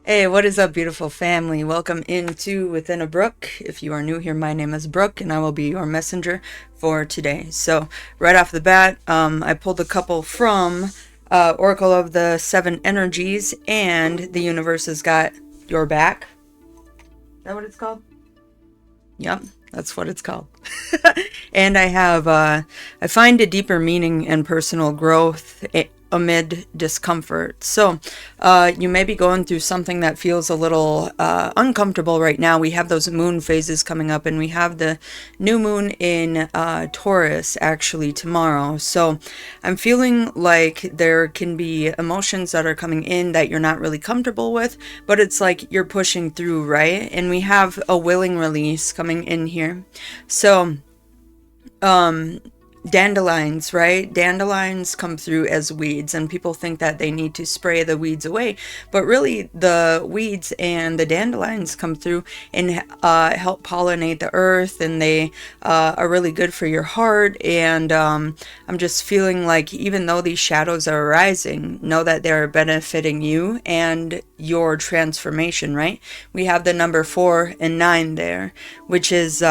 Hey, what is up, beautiful family? Welcome into Within a Brook. If you are new here, my name is Brooke, and I will be your messenger for today. So, right off the bat, I pulled a couple from Oracle of the Seven Energies, and the universe has got your back. Is that what it's called? Yep, that's what it's called. And I find a deeper meaning in personal growth amid discomfort. So, you may be going through something that feels a little uncomfortable right now. We have those moon phases coming up, and we have the new moon in Taurus actually tomorrow. So, I'm feeling like there can be emotions that are coming in that you're not really comfortable with, but it's like you're pushing through, right? And we have a willing release coming in here. So, dandelions, right? Dandelions come through as weeds, and people think that they need to spray the weeds away, but really the weeds and the dandelions come through and help pollinate the earth, and they are really good for your heart. And I'm just feeling like even though these shadows are arising, know that they're benefiting you and your transformation, right? We have the number 4 and 9 there, which is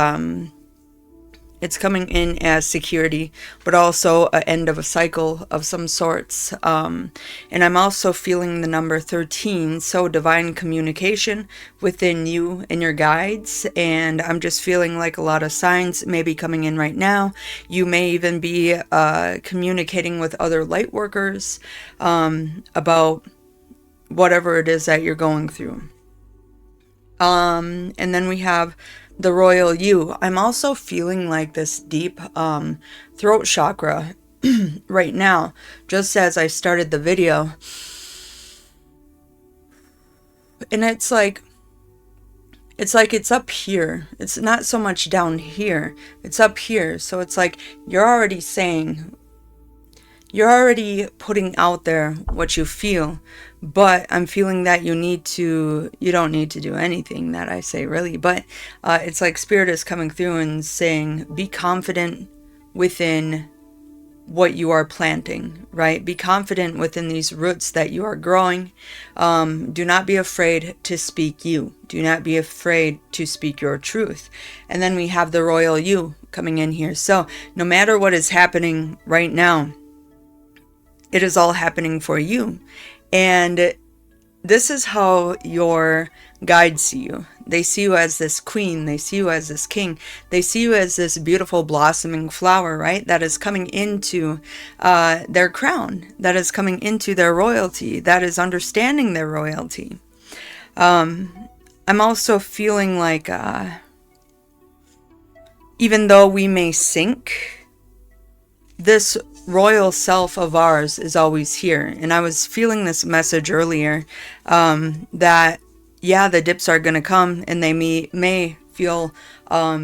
it's coming in as security, but also an end of a cycle of some sorts. And I'm also feeling the number 13, so divine communication within you and your guides. And I'm just feeling like a lot of signs may be coming in right now. You may even be communicating with other light workers about whatever it is that you're going through. And then we have the royal you. I'm also feeling like this deep throat chakra right now, just as I started the video. And it's up here. It's not so much down here. It's up here. So it's like you're already putting out there what you feel, but I'm feeling that you don't need to do anything that I say, really, but it's like Spirit is coming through and saying, be confident within what you are planting, right? Be confident within these roots that you are growing. Do not be afraid to speak you. Do not be afraid to speak your truth. And then we have the royal you coming in here. So no matter what is happening right now, it is all happening for you. And this is how your guides see you. They see you as this queen. They see you as this king. They see you as this beautiful blossoming flower, right? That is coming into their crown. That is coming into their royalty. That is understanding their royalty. I'm also feeling like even though we may sink, this royal self of ours is always here. And I was feeling this message earlier, that yeah, the dips are going to come, and they may feel a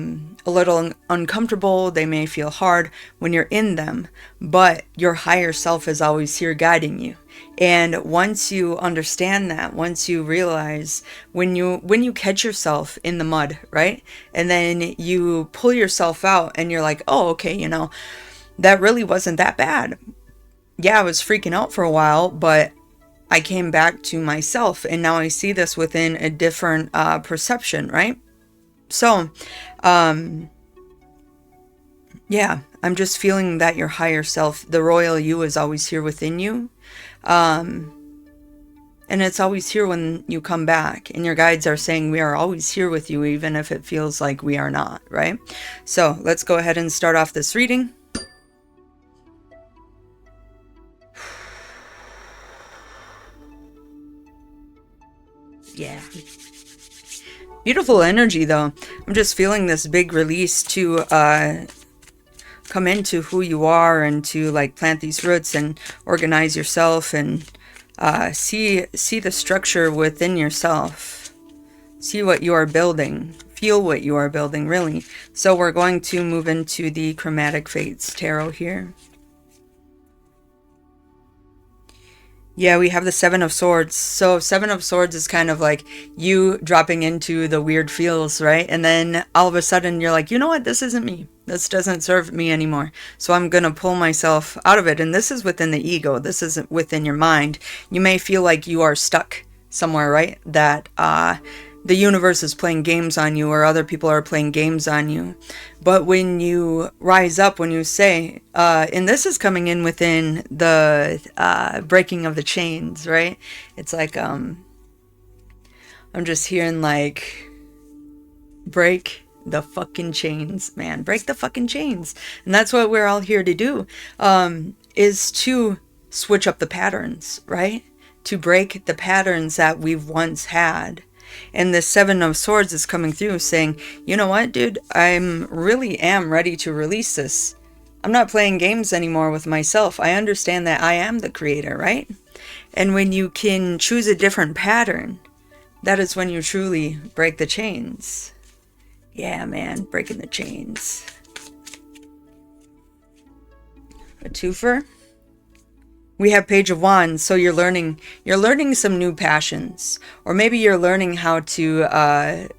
little uncomfortable. They may feel hard when you're in them, but your higher self is always here guiding you. And once you understand that, once you realize, when you catch yourself in the mud, right, and then you pull yourself out and you're like, oh, okay, that really wasn't that bad. Yeah, I was freaking out for a while, but I came back to myself, and now I see this within a different perception, right? So, yeah, I'm just feeling that your higher self, the royal you, is always here within you. And it's always here when you come back, and your guides are saying we are always here with you, even if it feels like we are not, right? So let's go ahead and start off this reading. Yeah. Beautiful energy, though. I'm just feeling this big release to come into who you are, and to like plant these roots and organize yourself, and see the structure within yourself. See what you are building. Feel what you are building, really. So we're going to move into the Chromatic Fates Tarot here. Yeah, we have the Seven of Swords. So Seven of Swords is kind of like you dropping into the weird feels, right? And then all of a sudden you're like, you know what? This isn't me. This doesn't serve me anymore. So I'm going to pull myself out of it. And this is within the ego. This isn't within your mind. You may feel like you are stuck somewhere, right? That the universe is playing games on you, or other people are playing games on you. But when you rise up, when you say, and this is coming in within the breaking of the chains, right? It's like, I'm just hearing like, break the fucking chains, man. Break the fucking chains. And that's what we're all here to do, is to switch up the patterns, right? To break the patterns that we've once had. And the Seven of Swords is coming through saying, you know what, dude, really am ready to release this. I'm not playing games anymore with myself. I understand that I am the creator, right? And when you can choose a different pattern, that is when you truly break the chains. Yeah, man, breaking the chains. A twofer. We have Page of Wands, so you're learning some new passions, or maybe you're learning how to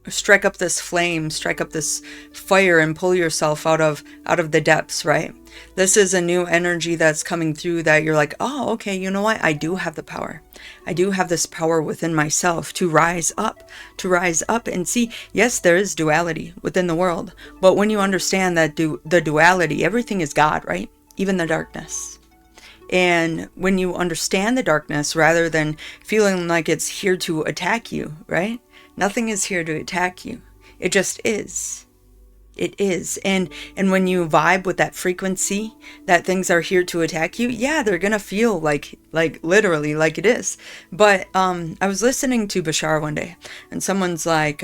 strike up this flame, strike up this fire, and pull yourself out of the depths, right? This is a new energy that's coming through that you're like, oh, okay, you know what? I do have the power. I do have this power within myself to rise up and see, yes, there is duality within the world. But when you understand that the duality, everything is God, right? Even the darkness. And when you understand the darkness, rather than feeling like it's here to attack you, right? Nothing is here to attack you. It just is. It is. And when you vibe with that frequency that things are here to attack you, yeah, they're going to feel like literally like it is. But I was listening to Bashar one day, and someone's like,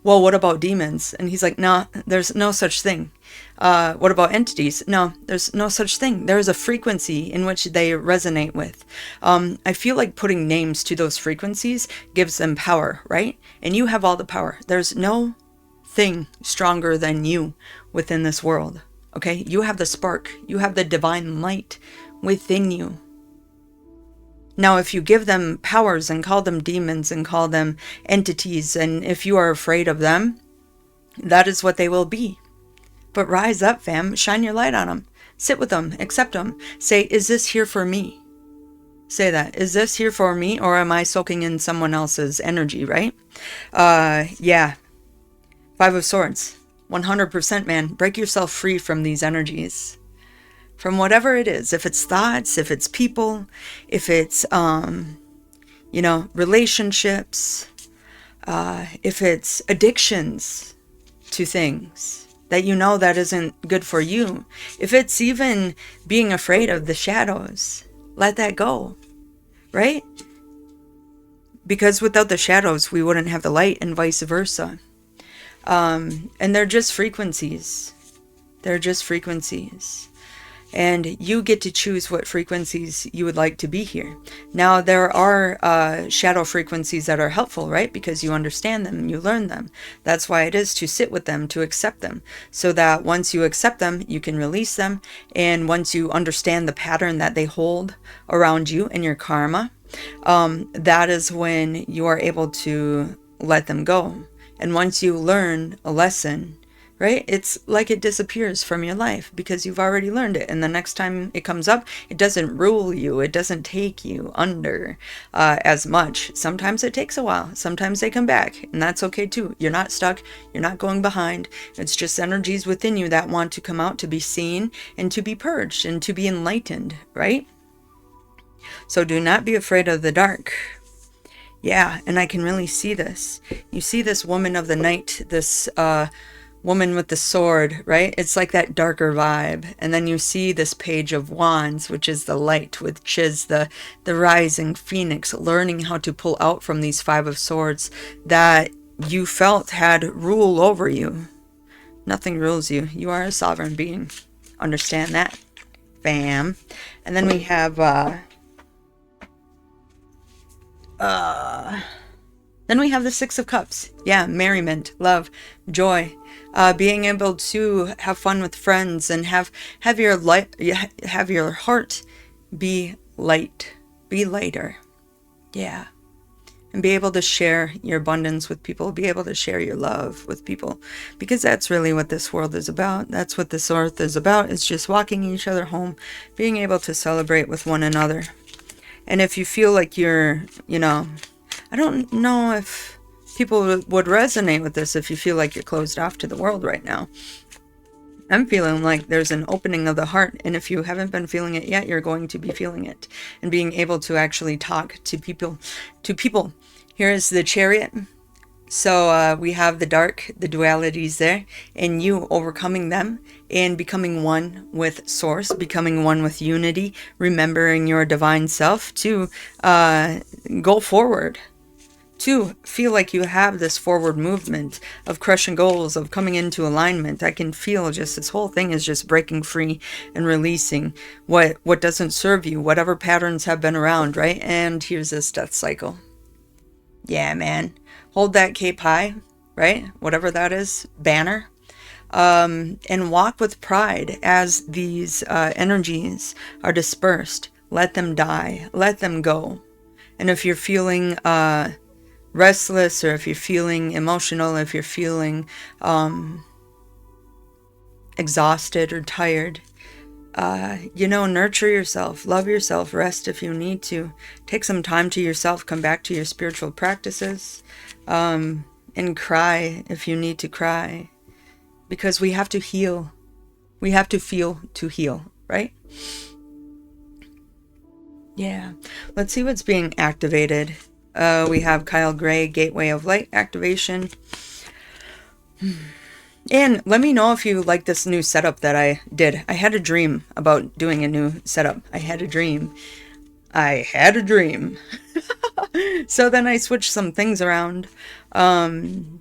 well, what about demons? And he's like, no, there's no such thing. What about entities? No, there's no such thing. There's a frequency in which they resonate with. I feel like putting names to those frequencies gives them power, right? And you have all the power. There's no thing stronger than you within this world. Okay? You have the spark. You have the divine light within you. Now, if you give them powers and call them demons and call them entities, and if you are afraid of them, that is what they will be. But rise up, fam. Shine your light on them. Sit with them. Accept them. Say, is this here for me? Say that. Is this here for me, or am I soaking in someone else's energy, right? Yeah. Five of Swords. 100%, man. Break yourself free from these energies. From whatever it is. If it's thoughts, if it's people, if it's, relationships, if it's addictions to things that you know that isn't good for you. If it's even being afraid of the shadows, let that go, right? Because without the shadows, we wouldn't have the light, and vice versa. And they're just frequencies. They're just frequencies. And you get to choose what frequencies you would like to be here. Now, there are shadow frequencies that are helpful, right? Because you understand them and you learn them. That's why it is to sit with them, to accept them. So that once you accept them, you can release them. And once you understand the pattern that they hold around you and your karma, that is when you are able to let them go. And once you learn a lesson, right? It's like it disappears from your life because you've already learned it. And the next time it comes up, it doesn't rule you. It doesn't take you under as much. Sometimes it takes a while. Sometimes they come back. And that's okay too. You're not stuck. You're not going behind. It's just energies within you that want to come out to be seen and to be purged and to be enlightened, right? So do not be afraid of the dark. Yeah, and I can really see this. You see this woman of the night, this woman with the sword, right? It's like that darker vibe. And then you see this Page of Wands, which is the light, which is the rising phoenix, learning how to pull out from these Five of Swords that you felt had rule over you. Nothing rules you. You are a sovereign being. Understand that, fam. And then we have the Six of Cups. Yeah, merriment, love, joy, being able to have fun with friends and have your heart be light, be lighter. Yeah. And be able to share your abundance with people, be able to share your love with people, because that's really what this world is about. That's what this earth is about. It's just walking each other home, being able to celebrate with one another. And if you feel like you're, I don't know if people would resonate with this if you feel like you're closed off to the world right now. I'm feeling like there's an opening of the heart, and if you haven't been feeling it yet, you're going to be feeling it and being able to actually talk to people. Here is the Chariot. So we have the dark, the dualities there, and you overcoming them and becoming one with Source, becoming one with unity, remembering your divine self to go forward, to feel like you have this forward movement of crushing goals, of coming into alignment. I can feel just this whole thing is just breaking free and releasing what doesn't serve you, whatever patterns have been around, right? And here's this death cycle. Yeah, man. Hold that cape high, right? Whatever that is, banner. And walk with pride as these energies are dispersed. Let them die. Let them go. And if you're feeling restless, or if you're feeling emotional, if you're feeling exhausted or tired, nurture yourself, love yourself, rest if you need to. Take some time to yourself, come back to your spiritual practices, and cry if you need to cry. Because we have to heal. We have to feel to heal, right? Yeah. Let's see what's being activated. We have Kyle Gray, Gateway of Light activation. And let me know if you like this new setup that I did. I had a dream about doing a new setup. I had a dream. So then I switched some things around. And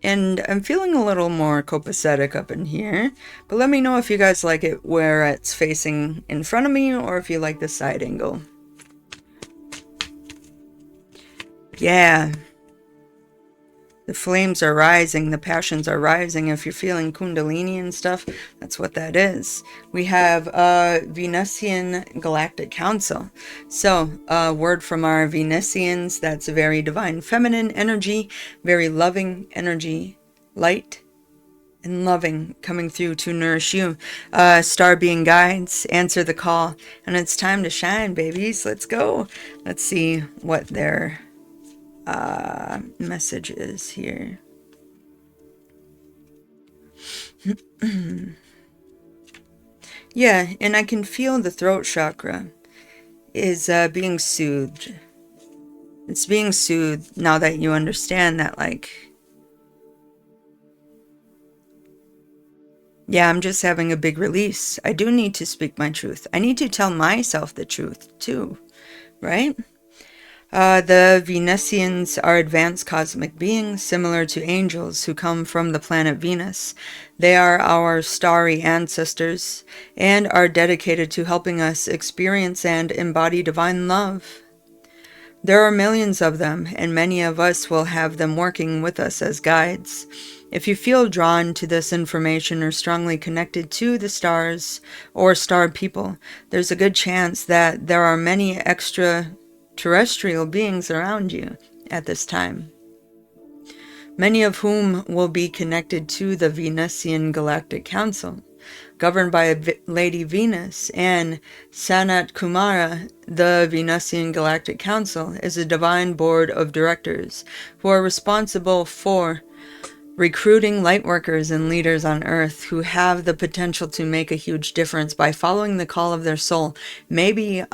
I'm feeling a little more copacetic up in here. But let me know if you guys like it where it's facing in front of me, or if you like the side angle. Yeah. The flames are rising, the passions are rising. If you're feeling Kundalini and stuff, that's what that is. We have Venusian Galactic Council. So, word from our Venusians, that's a very divine feminine energy, very loving energy, light and loving, coming through to nourish you. Star being guides, answer the call, and it's time to shine, babies. Let's go. Let's see what their message is here. Yeah, and I can feel the throat chakra is being soothed. It's being soothed now that you understand that, like, yeah, I'm just having a big release. I do need to speak my truth. I need to tell myself the truth too, right? The Venusians are advanced cosmic beings similar to angels who come from the planet Venus. They are our starry ancestors and are dedicated to helping us experience and embody divine love. There are millions of them, and many of us will have them working with us as guides. If you feel drawn to this information or strongly connected to the stars or star people, there's a good chance that there are many extraterrestrial beings around you at this time, many of whom will be connected to the Venusian Galactic Council, governed by Lady Venus, and Sanat Kumara. The Venusian Galactic Council is a divine board of directors who are responsible for recruiting lightworkers and leaders on Earth who have the potential to make a huge difference by following the call of their soul. Maybe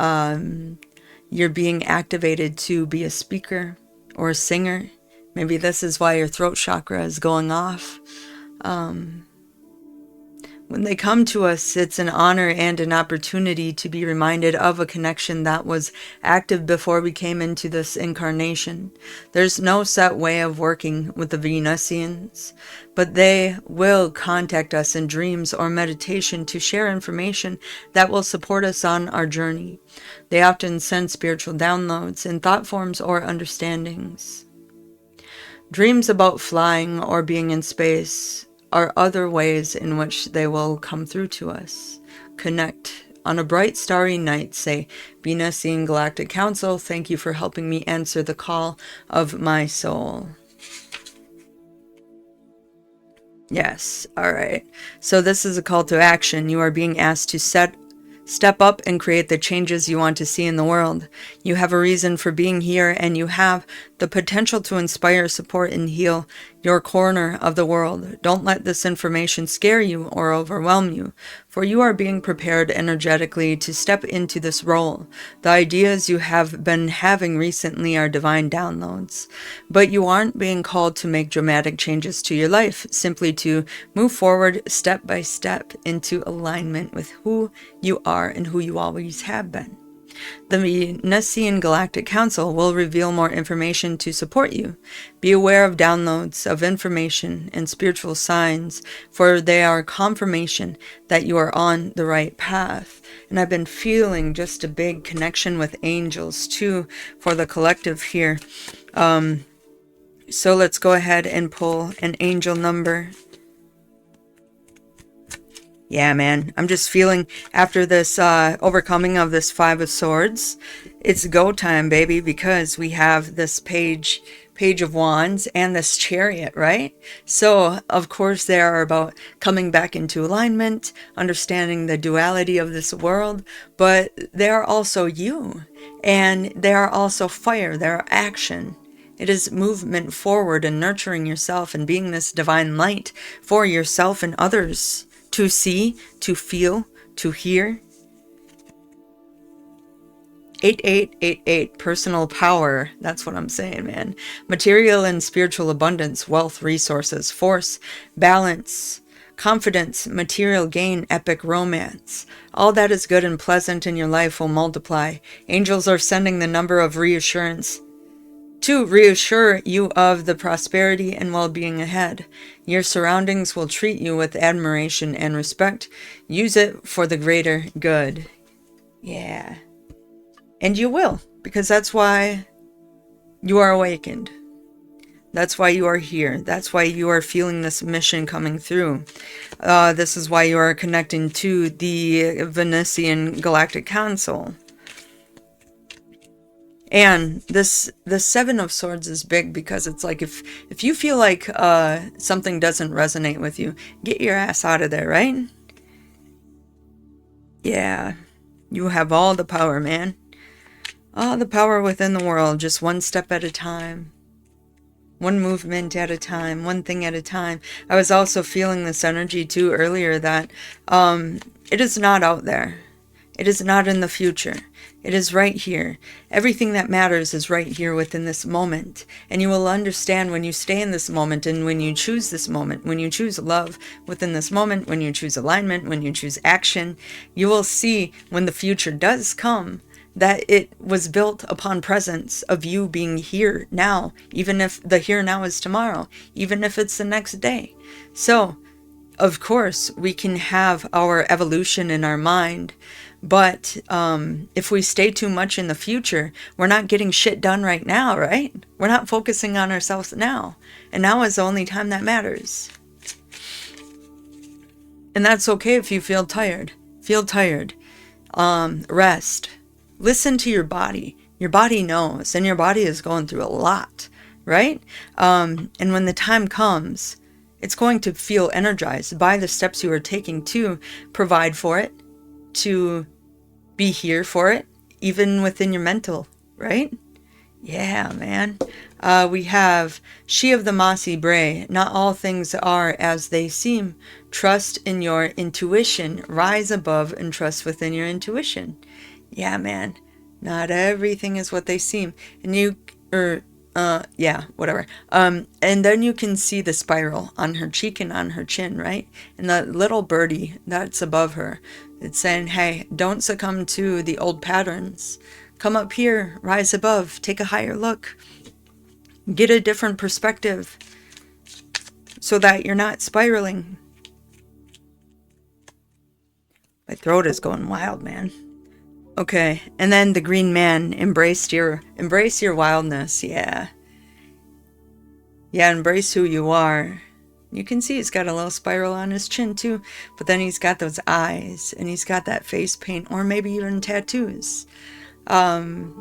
you're being activated to be a speaker or a singer. Maybe this is why your throat chakra is going off. When they come to us, it's an honor and an opportunity to be reminded of a connection that was active before we came into this incarnation. There's no set way of working with the Venusians, but they will contact us in dreams or meditation to share information that will support us on our journey. They often send spiritual downloads in thought forms or understandings. Dreams about flying or being in space are other ways in which they will come through to us. Connect. On a bright starry night, say, Venusian Galactic Council, thank you for helping me answer the call of my soul. Yes, all right. So this is a call to action. You are being asked to set Step up and create the changes you want to see in the world. You have a reason for being here, and you have the potential to inspire, support, and heal your corner of the world. Don't let this information scare you or overwhelm you, for you are being prepared energetically to step into this role. The ideas you have been having recently are divine downloads, but you aren't being called to make dramatic changes to your life, simply to move forward step by step into alignment with who you are and who you always have been. The Natal Galactic Council will reveal more information to support you. Be aware of downloads of information and spiritual signs, for they are confirmation that you are on the right path. And I've been feeling just a big connection with angels too for the collective here. So let's go ahead and pull an angel number. Yeah, man, I'm just feeling after this overcoming of this Five of Swords, it's go time, baby, because we have this Page of Wands and this Chariot, right? So, of course, they are about coming back into alignment, understanding the duality of this world, but they are also you, and they are also fire, they are action. It is movement forward and nurturing yourself and being this divine light for yourself and others. To see, to feel, to hear. 8888, personal power. That's what I'm saying, man. Material and spiritual abundance, wealth, resources, force, balance, confidence, material gain, epic romance. All that is good and pleasant in your life will multiply. Angels are sending the number of reassurance to reassure you of the prosperity and well-being ahead. Your surroundings will treat you with admiration and respect. Use it for the greater good. Yeah. And you will, because that's why you are awakened. That's why you are here. That's why you are feeling this mission coming through. This is why you are connecting to the Natal Galactic Council. And the Seven of Swords is big because it's like if you feel like something doesn't resonate with you, get your ass out of there, right? Yeah, you have all the power, man. All the power within the world, just one step at a time. One movement at a time, one thing at a time. I was also feeling this energy too earlier that it is not out there. It is not in the future. It is right here. Everything that matters is right here within this moment. And you will understand when you stay in this moment and when you choose this moment, when you choose love within this moment, when you choose alignment, when you choose action, you will see when the future does come that it was built upon presence of you being here now, even if the here now is tomorrow, even if it's the next day. So, of course, we can have our evolution in our mind, but if we stay too much in the future, we're not getting shit done right now, right? We're not focusing on ourselves now. And now is the only time that matters. And that's okay if you feel tired. Feel tired. Rest. Listen to your body. Your body knows, and your body is going through a lot, right? And when the time comes, it's going to feel energized by the steps you are taking to provide for it, to be here for it, even within your mental, right? Yeah, man. We have She of the Mossy Bray. Not all things are as they seem. Trust in your intuition. Rise above and trust within your intuition. Yeah, man. Not everything is what they seem. And yeah, whatever. And then you can see the spiral on her cheek and on her chin, right? And the little birdie that's above her, it's saying, hey, don't succumb to the old patterns. Come up here, rise above, take a higher look. Get a different perspective so that you're not spiraling. My throat is going wild, man. Okay, and then the Green Man, embrace your wildness, yeah. Yeah, embrace who you are. You can see he's got a little spiral on his chin too, but then he's got those eyes, and he's got that face paint, or maybe even tattoos. And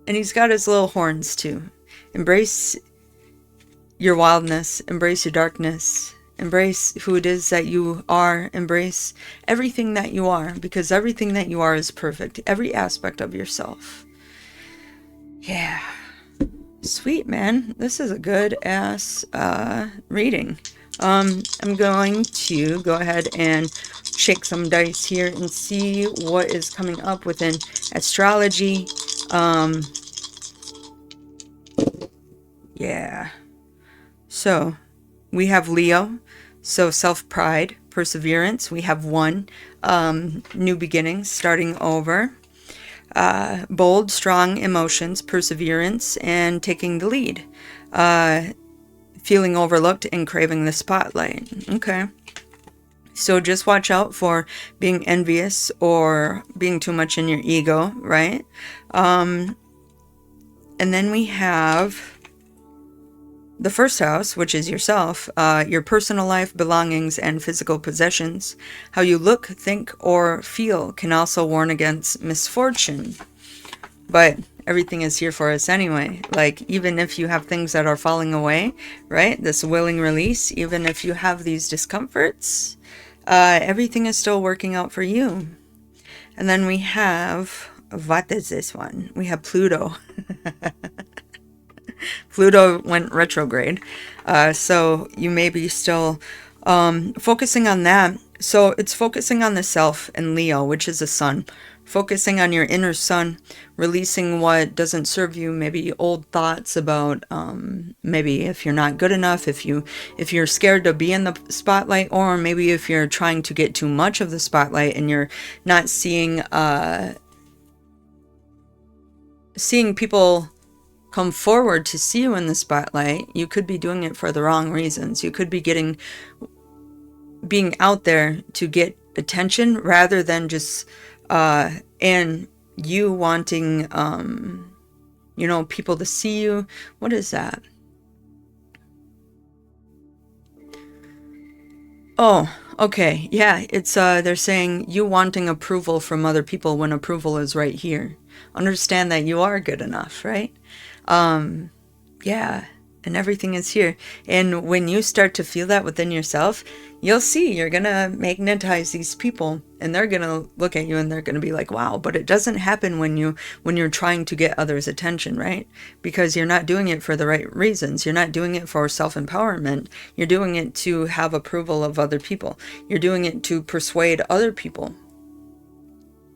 he's got his little horns too. Embrace your wildness, embrace your darkness, Embrace who it is that you are. Embrace everything that you are, because everything that you are is perfect. Every aspect of yourself. Yeah. Sweet, man. This is a good ass reading. I'm going to go ahead and shake some dice here and see what is coming up within astrology. Yeah. So we have Leo. So self-pride, perseverance. We have 1. New beginnings, starting over. Bold, strong emotions, perseverance, and taking the lead. Feeling overlooked and craving the spotlight. Okay. So just watch out for being envious or being too much in your ego, right? And then we have the first house, which is yourself, your personal life, belongings, and physical possessions. How you look, think, or feel can also warn against misfortune. But everything is here for us anyway. Like, even if you have things that are falling away, right? This willing release, even if you have these discomforts, everything is still working out for you. And then we have, what is this one? We have Pluto. Pluto went retrograde. So you may be still focusing on that. So it's focusing on the self and Leo, which is the sun. Focusing on your inner sun, releasing what doesn't serve you, maybe old thoughts about maybe if you're not good enough, if you're scared to be in the spotlight, or maybe if you're trying to get too much of the spotlight and you're not seeing people come forward to see you in the spotlight. You could be doing it for the wrong reasons. You could be being out there to get attention rather than just and you wanting people to see you. What is that? Oh, okay. Yeah, it's they're saying you wanting approval from other people when approval is right here. Understand that you are good enough, right? Yeah, and everything is here. And when you start to feel that within yourself, you'll see you're gonna magnetize these people, and they're gonna look at you and they're gonna be like, wow. But it doesn't happen when you're trying to get others' attention, right? Because you're not doing it for the right reasons. You're not doing it for self-empowerment. You're doing it to have approval of other people. You're doing it to persuade other people,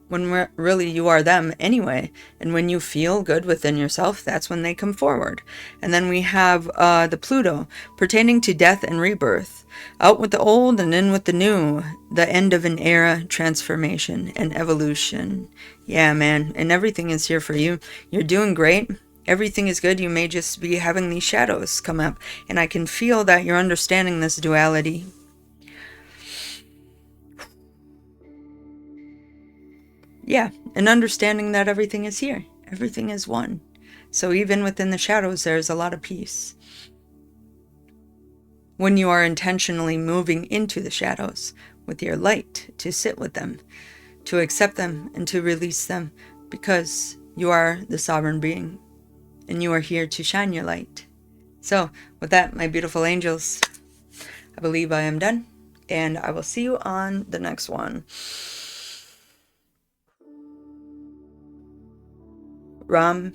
when really you are them anyway. And when you feel good within yourself, that's when they come forward. And then we have the Pluto, pertaining to death and rebirth. Out with the old and in with the new. The end of an era, transformation, and evolution. Yeah, man. And everything is here for you. You're doing great. Everything is good. You may just be having these shadows come up. And I can feel that you're understanding this duality. Yeah, and understanding that everything is here. Everything is one. So even within the shadows, there's a lot of peace. When you are intentionally moving into the shadows with your light, to sit with them, to accept them, and to release them, because you are the sovereign being, and you are here to shine your light. So with that, my beautiful angels, I believe I am done, and I will see you on the next one. Ram,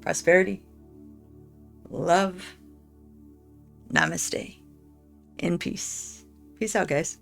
prosperity, love, namaste, and peace. Peace out, guys.